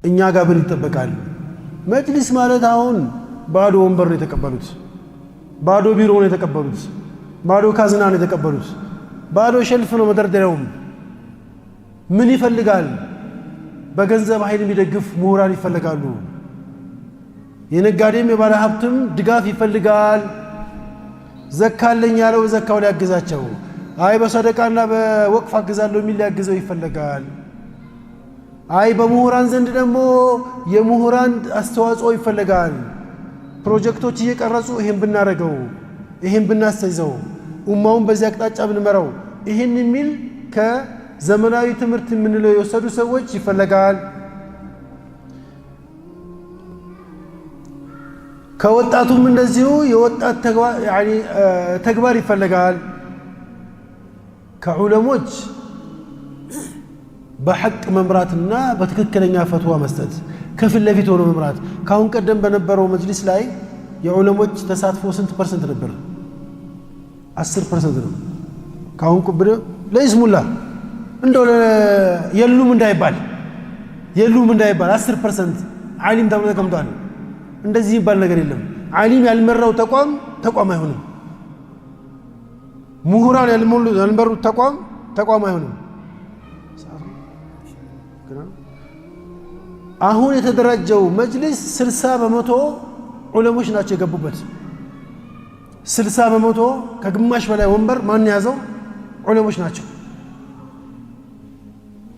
እኛ ጋር ምን ይጠበቃል? መጅሊስ ማለት አሁን ባዶ ወንበር ነው የተቀበሉት፣ ባዶ ቢሮ ነው የተቀበሉት፣ ባዶ ካዝና ነው የተቀበሉት፣ ባዶ ሸልፍ ነው መደርደሪያውም። ምን ይፈልጋል? በገንዘብ ኃይል የሚደግፍ ምሁራን ይፈልጋሉ። የነጋዴም የባለ ሀብትም ድጋፍ ይፈልጋል። ዘካለኝ ያለው ዘካው ሊያግዛቸው፣ አይ በሰደቃና በወቅፍ አግዛለሁ የሚል ሊያግዘው ይፈልጋል። አይ በምሁራን ዘንድ ደግሞ የምሁራን አስተዋጽኦ ይፈልጋል። ፕሮጀክቶች እየቀረጹ ይሄን ብናረገው፣ ይሄን ብናስተይዘው፣ ኡማውን በዚህ አቅጣጫ ብንመራው፣ ይሄን የሚል ከዘመናዊ ትምህርት የምንለው የወሰዱ ሰዎች ይፈልጋል። ከወጣቱም እንደዚሁ የወጣት ተግባር ይፈልጋል። ከዑለሞች በሐቅ መምራትና በትክክለኛ ፈትዋ መስጠት፣ ከፊት ለፊት ሆኖ መምራት። ካሁን ቀደም በነበረው መጅሊስ ላይ የዑለሞች ተሳትፎ ስንት ፐርሰንት ነበር? 10% ነው። ካሁን ቁብደ ለይስሙላ እንደው የሉም እንዳይባል 10% ዓሊም ተብሎ ተቀምጧል። እንደዚህ ይባል ነገር የለም። ዓሊም ያልመራው ተቋም አይሆንም። ምሁራን ያልመሩት ተቋም አይሆንም። አሁን የተደራጀው መጅሊስ 60% ዑለሞች ናቸው የገቡበት። 60% ከግማሽ በላይ ወንበር ማን ያዘው? ዑለሞች ናቸው።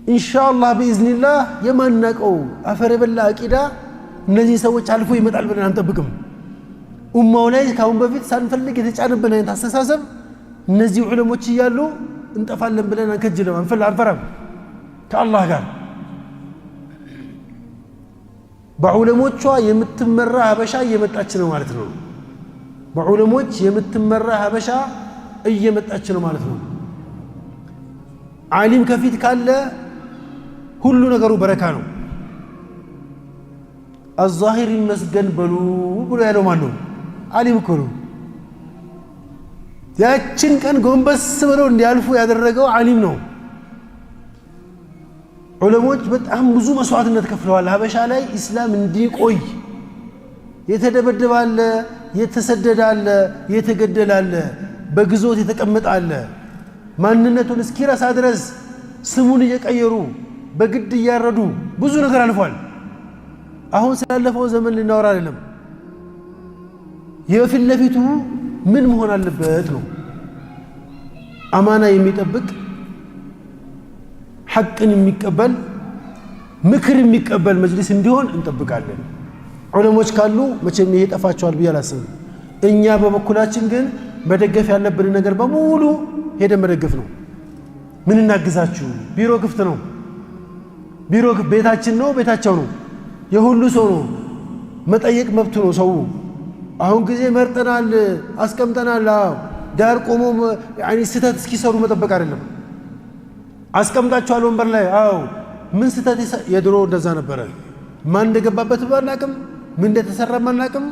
ኢንሻአላህ በኢዝኒላህ የማናቀው አፈር የበላ አቂዳ እነዚህ ሰዎች አልፎ ይመጣል ብለን አንጠብቅም። ኡማው ላይ ካሁን በፊት ሳንፈልግ የተጫነብን አይነት አስተሳሰብ እነዚህ ዑለሞች እያሉ እንጠፋለን ብለን አንከጅልም፣ አንፈራም ከአላህ ጋር። በዑለሞቿ የምትመራ ሀበሻ እየመጣች ነው ማለት ነው። በዑለሞች የምትመራ ሀበሻ እየመጣች ነው ማለት ነው። ዓሊም ከፊት ካለ ሁሉ ነገሩ በረካ ነው። አዛሂር ይመስገን በሉ ብሎ ያለው ማን ነው? ዓሊም እኮ ነው። ያችን ቀን ጎንበስ ብለው እንዲያልፉ ያደረገው ዓሊም ነው። ዑለሞች በጣም ብዙ መስዋዕትነት ከፍለዋል። ሀበሻ ላይ ኢስላም እንዲቆይ የተደበደባለ፣ የተሰደዳለ፣ የተገደላለ፣ በግዞት የተቀመጣለ፣ ማንነቱን እስኪረሳ ድረስ ስሙን እየቀየሩ በግድ እያረዱ ብዙ ነገር አልፏል። አሁን ስላለፈው ዘመን ልናወራ አይደለም። የፊት ለፊቱ ምን መሆን አለበት ነው። አማና የሚጠብቅ ሐቅን የሚቀበል ምክር የሚቀበል መጅሊስ እንዲሆን እንጠብቃለን። ዑለሞች ካሉ መቼም ይሄ ጠፋቸዋል ብዬ አላስብም። እኛ በበኩላችን ግን መደገፍ ያለብን ነገር በሙሉ ሄደን መደገፍ ነው። ምን እናግዛችሁ? ቢሮ ክፍት ነው። ቢሮ ቤታችን ነው፣ ቤታቸው ነው፣ የሁሉ ሰው ነው። መጠየቅ መብቱ ነው ሰው። አሁን ጊዜ መርጠናል፣ አስቀምጠናል። ዳር ቆሞ ስህተት እስኪሰሩ መጠበቅ አይደለም። አስቀምጣቸዋል ወንበር ላይ። ምን ስህተት የድሮ እንደዛ ነበረ። ማን እንደገባበት ባናቅም፣ ምን እንደተሰራ ባናቅም፣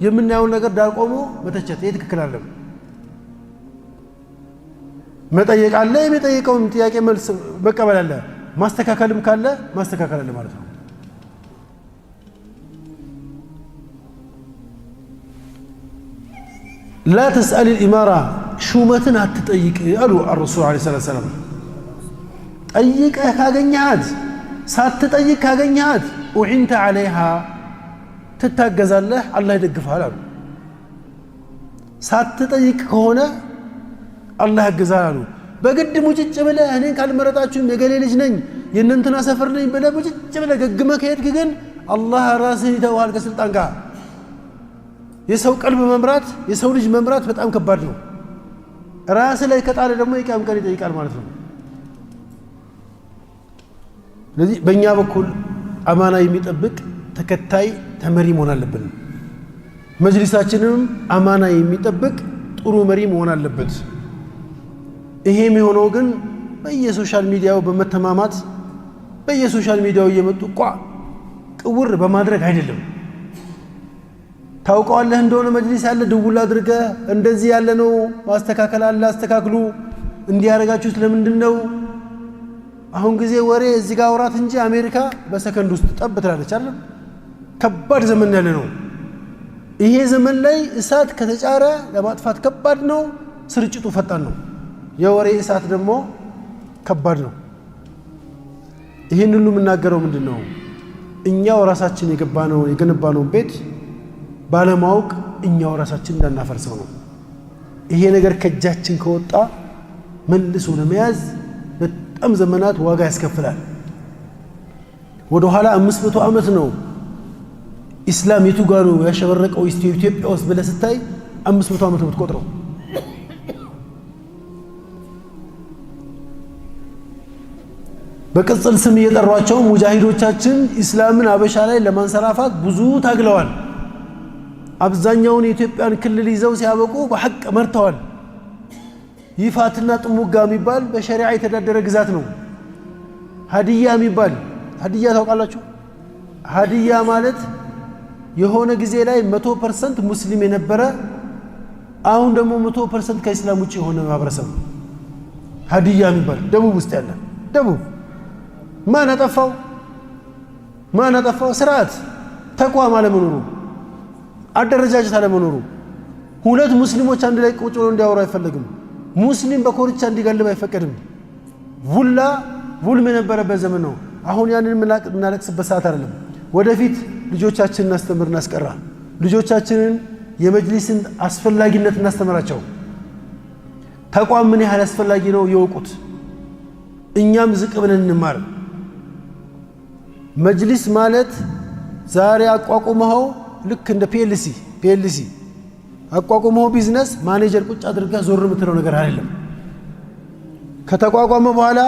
የምናየውን ነገር ዳር ቆሞ መተቸት ይሄ ትክክል አይደለም። መጠየቅ አለ፣ የሚጠይቀውን ጥያቄ መልስ መቀበል አለ፣ ማስተካከልም ካለ ማስተካከል አለ ማለት ነው። لا تسأل الإمارة ሹመትን አትጠይቅ አሉ الرسول عليه الصلاة والسلام። ጠይቀህ ካገኘሃት፣ ሳትጠይቅ ካገኘሃት ኡዒንተ ዓለይሃ ትታገዛለህ፣ አላህ ይደግፍሃል አሉ። ሳትጠይቅ ከሆነ አላህ ያግዛል አሉ። በግድ ሙጭጭ ብለህ እኔን ካልመረጣችሁም የገሌ ልጅ ነኝ የእነንትና ሰፈር ነኝ ብለህ ሙጭጭ ብለህ ገግመህ ከሄድክ ግን አላህ ራስህን ይተውሃል ከስልጣን ጋር። የሰው ቀልብ መምራት፣ የሰው ልጅ መምራት በጣም ከባድ ነው። ራስ ላይ ከጣለ ደግሞ የቂያም ቀን ይጠይቃል ማለት ነው። ስለዚህ በእኛ በኩል አማና የሚጠብቅ ተከታይ ተመሪ መሆን አለብን። መጅሊሳችንም አማና የሚጠብቅ ጥሩ መሪ መሆን አለበት። ይሄ የሚሆነው ግን በየሶሻል ሚዲያው በመተማማት በየሶሻል ሚዲያው እየመጡ ቅውር በማድረግ አይደለም። ታውቀዋለህ እንደሆነ መጅሊስ ያለ ድውል አድርገህ እንደዚህ ያለ ነው ማስተካከል አለ፣ አስተካክሉ፣ እንዲያረጋችሁት ለምንድን ነው? አሁን ጊዜ ወሬ እዚህ ጋር አውራት እንጂ አሜሪካ በሰከንድ ውስጥ ጠብ ትላለች አይደል? ከባድ ዘመን ያለ ነው። ይሄ ዘመን ላይ እሳት ከተጫረ ለማጥፋት ከባድ ነው፣ ስርጭቱ ፈጣን ነው። የወሬ እሳት ደግሞ ከባድ ነው። ይሄን ሁሉ የምናገረው ምንድነው? እኛው ራሳችን የገነባነው ቤት ባለማወቅ እኛው ራሳችን እንዳናፈርሰው ነው። ይሄ ነገር ከእጃችን ከወጣ መልሶ ለመያዝ በጣም ዘመናት ዋጋ ያስከፍላል። ወደ ኋላ 500 ዓመት ነው ኢስላም የቱ ጋር ነው ያሸበረቀው ኢትዮጵያ ውስጥ ብለህ ስታይ 500 ዓመት ነው የምትቆጥረው። በቅጽል ስም እየጠሯቸው ሙጃሂዶቻችን ኢስላምን አበሻ ላይ ለማንሰራፋት ብዙ ታግለዋል። አብዛኛውን የኢትዮጵያን ክልል ይዘው ሲያበቁ በሐቅ መርተዋል። ይፋትና ጥሙጋ የሚባል በሸሪዓ የተዳደረ ግዛት ነው። ሀዲያ የሚባል ሀዲያ ታውቃላችሁ? ሀዲያ ማለት የሆነ ጊዜ ላይ 100% ሙስሊም የነበረ አሁን ደግሞ 100% ከእስላም ውጪ የሆነ ማህበረሰብ ሀዲያ የሚባል ደቡብ ውስጥ ያለ ደቡብ ማን አጠፋው? ስርዓት ተቋም አለመኖሩ፣ አደረጃጀት አለመኖሩ። ሁለት ሙስሊሞች አንድ ላይ ቁጭ ብለው እንዲያወሩ አይፈለግም። ሙስሊም በኮርቻ እንዲጋልብ አይፈቀድም። ቡልም የነበረበት ዘመን ነው። አሁን ያንን የምናለቅስበት ሰዓት አይደለም። ወደፊት ልጆቻችንን እናስተምር፣ እናስቀራ። ልጆቻችንን የመጅሊስን አስፈላጊነት እናስተምራቸው። ተቋም ምን ያህል አስፈላጊ ነው ይወቁት። እኛም ዝቅ ብለን እንማር። መጅሊስ ማለት ዛሬ አቋቁመው ልክ እንደ ፒኤልሲ አቋቁመው ቢዝነስ ማኔጀር ቁጭ አድርጋ ዞር የምትለው ነገር አይደለም። ከተቋቋመ በኋላ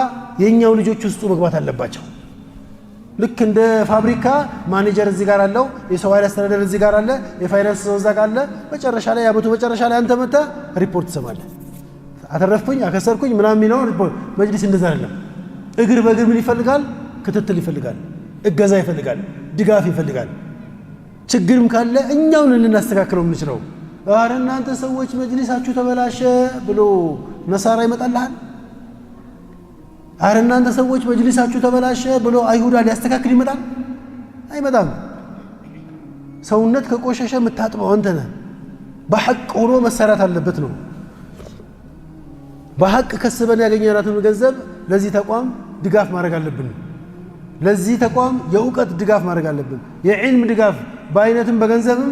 የኛው ልጆች ውስጡ መግባት አለባቸው። ልክ እንደ ፋብሪካ ማኔጀር እዚህ ጋር አለው፣ የሰው ኃይል አስተዳደር እዚህ ጋር አለ፣ የፋይናንስ ሰው እዛ ጋር አለ። መጨረሻ ላይ ያመቱ መጨረሻ ላይ አንተ መጣ ሪፖርት ትሰማለህ። አተረፍኩኝ አከሰርኩኝ ምናምን የሚለው ሪፖርት። መጅሊስ እንደዛ አይደለም። እግር በእግር ምን ይፈልጋል? ክትትል ይፈልጋል፣ እገዛ ይፈልጋል፣ ድጋፍ ይፈልጋል። ችግርም ካለ እኛውን ልናስተካክለው የምንችለው። ኧረ እናንተ ሰዎች መጅሊሳችሁ ተበላሸ ብሎ ነሳራ ይመጣልሃል። ኧረ እናንተ ሰዎች መጅሊሳችሁ ተበላሸ ብሎ አይሁዳ ሊያስተካክል ይመጣል? አይመጣም። ሰውነት ከቆሸሸ የምታጥበው አንተ ነህ። በሐቅ ሆኖ መሰራት አለበት ነው። በሐቅ ከስበን ያገኘናትን ገንዘብ ለዚህ ተቋም ድጋፍ ማድረግ አለብን። ለዚህ ተቋም የእውቀት ድጋፍ ማድረግ አለብን። የዕልም ድጋፍ በአይነትም በገንዘብም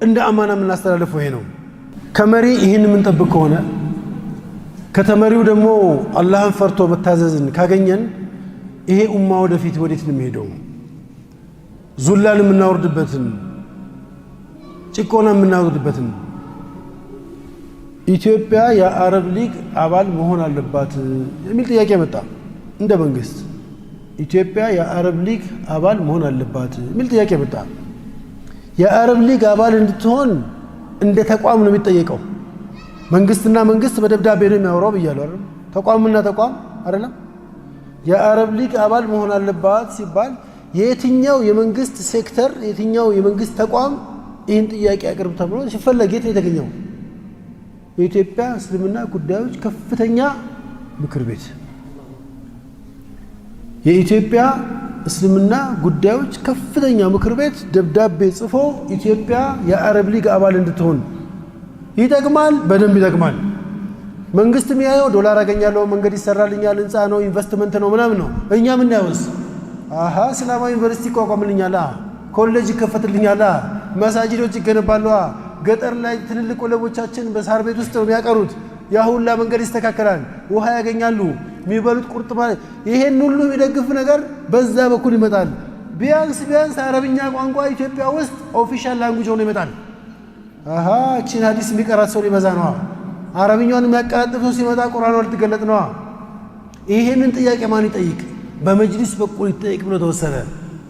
እንደ አማና የምናስተላልፈው ይሄ ነው። ከመሪ ይህን የምንጠብቅ ከሆነ ከተመሪው ደግሞ አላህን ፈርቶ መታዘዝን ካገኘን ይሄ ኡማ ወደፊት ወዴት ነው የሚሄደው? ዙላን የምናወርድበትን ጭቆና የምናወርድበትን ኢትዮጵያ የአረብ ሊግ አባል መሆን አለባት የሚል ጥያቄ መጣ። እንደ መንግስት ኢትዮጵያ የአረብ ሊግ አባል መሆን አለባት የሚል ጥያቄ መጣ። የአረብ ሊግ አባል እንድትሆን እንደ ተቋም ነው የሚጠየቀው። መንግስትና መንግስት በደብዳቤ ነው የሚያወራው ብያለሁ አይደል? ተቋምና ተቋም አይደለም። የአረብ ሊግ አባል መሆን አለባት ሲባል የትኛው የመንግስት ሴክተር የትኛው የመንግስት ተቋም ይህን ጥያቄ አቅርብ ተብሎ ሲፈለግ የት ነው የተገኘው? የኢትዮጵያ እስልምና ጉዳዮች ከፍተኛ ምክር ቤት። የኢትዮጵያ እስልምና ጉዳዮች ከፍተኛ ምክር ቤት ደብዳቤ ጽፎ ኢትዮጵያ የአረብ ሊግ አባል እንድትሆን ይጠቅማል፣ በደንብ ይጠቅማል። መንግስት የሚያየው ዶላር አገኛለሁ፣ መንገድ ይሰራልኛል፣ ህንፃ ነው፣ ኢንቨስትመንት ነው ምናምን ነው። እኛ ምን ያውስ እስላማዊ ዩኒቨርሲቲ ይቋቋምልኛል፣ ኮሌጅ ይከፈትልኛል፣ መሳጅዶች ይገነባሉ፣ ገጠር ላይ ትልልቅ ወለቦቻችን በሳር ቤት ውስጥ ነው የሚያቀሩት፣ ያ ሁላ መንገድ ይስተካከላል፣ ውሃ ያገኛሉ፣ የሚበሉት ቁርጥ ማለት ይሄን ሁሉ የሚደግፍ ነገር በዛ በኩል ይመጣል። ቢያንስ አረብኛ ቋንቋ ኢትዮጵያ ውስጥ ኦፊሻል ላንጉጅ ሆኖ ይመጣል። እቺን ሐዲስ የሚቀራት ሰው ሊበዛ ነው። አረብኛውን የሚያቀላጥፍ ሰው ሲመጣ ቁርአን ልትገለጥ ነው። ይሄንን ጥያቄ ማን ይጠይቅ? በመጅሊስ በኩል ይጠይቅ ብሎ ተወሰነ።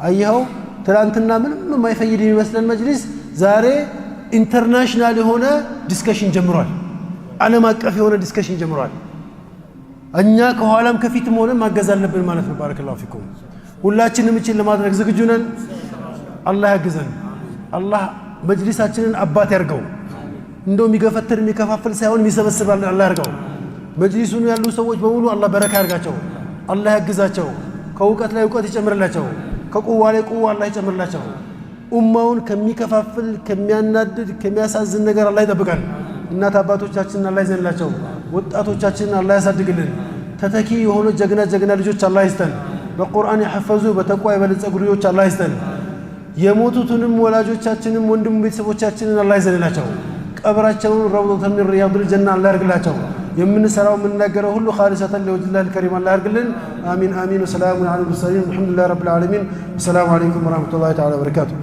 አየኸው፣ ትናንትና ምንም የማይፈይድ የሚመስለን መጅሊስ ዛሬ ኢንተርናሽናል የሆነ ዲስከሽን ጀምሯል። ዓለም አቀፍ የሆነ ዲስከሽን ጀምሯል። እኛ ከኋላም ከፊትም ሆነ ማገዝ አለብን ማለት ነው። ባረከላሁ ፊኩም። ሁላችንም እቺን ለማድረግ ዝግጁ ነን። አላህ ያግዘን። አላህ መጅሊሳችንን አባት ያርገው። እንደው የሚገፈትር የሚከፋፍል ሳይሆን የሚሰበስብ አላህ ያርገው። መጅሊሱን ያሉ ሰዎች በሙሉ አላህ በረካ ያርጋቸው። አላህ ያግዛቸው ከእውቀት ላይ እውቀት ይጨምርላቸው ከቁዋ ላይ ቁዋ አላህ ይጨምርላቸው ኡማውን ከሚከፋፍል ከሚያናድድ ከሚያሳዝን ነገር አላህ ይጠብቀን እናት አባቶቻችንን አላህ ይዘንላቸው ወጣቶቻችንን አላህ ያሳድግልን ተተኪ የሆኑ ጀግና ልጆች አላህ ይስጠን በቁርአን የሐፈዙ በተቋ የበለጸጉ ልጆች አላህ ይስጠን የሞቱትንም ወላጆቻችንን ወንድም ቤተሰቦቻችንን አላህ ይዘንላቸው ቀብራቸውን ረውደተን ሚን ሪያዲል ጀና አላህ ያርግላቸው የምንሰራው የምንናገረው ሁሉ ኻሊሰተን ለወጅላሂል ከሪም አላህ ያርግልን አሚን አሚን ወሰላሙ ዐለል ሙርሰሊን አልሐምዱሊላሂ ረቢል ዓለሚን ወሰላሙ ዐለይኩም ወራህመቱላሂ ተዓላ ወበረካቱሁ